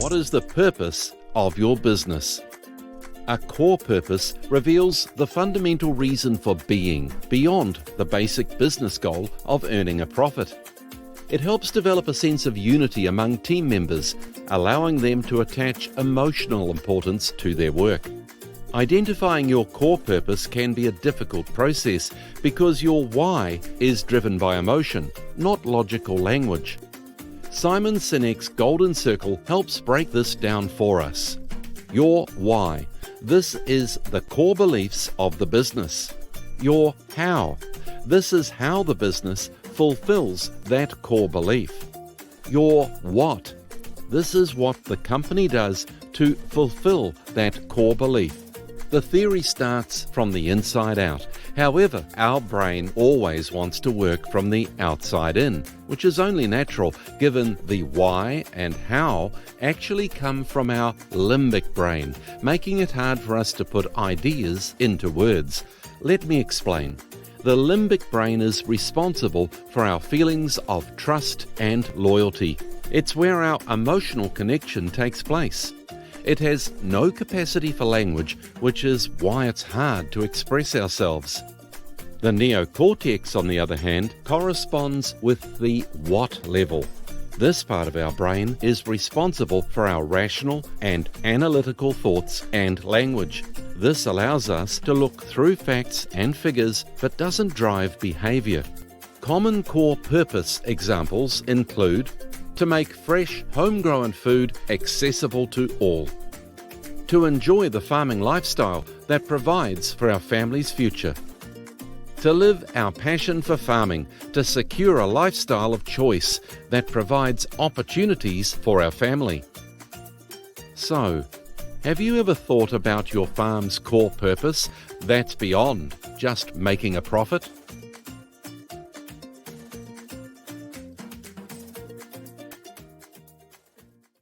What is the purpose of your business? A core purpose reveals the fundamental reason for being beyond the basic business goal of earning a profit. It helps develop a sense of unity among team members, allowing them to attach emotional importance to their work. Identifying your core purpose can be a difficult process because your why is driven by emotion, not logical language. Simon Sineks' Golden Circle helps break this down for us. Your why. This is the core beliefs of the business. Your how. This is how the business fulfills that core belief. Your what. This is what the company does to fulfill that core belief. The theory starts from the inside out. However, our brain always wants to work from the outside in, which is only natural given the why and how actually come from our limbic brain, making it hard for us to put ideas into words. Let me explain. The limbic brain is responsible for our feelings of trust and loyalty. It's where our emotional connection takes place. It has no capacity for language, which is why it's hard to express ourselves. The neocortex, on the other hand, corresponds with the what level. This part of our brain is responsible for our rational and analytical thoughts and language. This allows us to look through facts and figures, but doesn't drive behavior. Common core purpose examples include to make fresh, homegrown food accessible to all, to enjoy the farming lifestyle that provides for our family's future, to live our passion for farming, to secure a lifestyle of choice that provides opportunities for our family. So, have you ever thought about your farm's core purpose that's beyond just making a profit?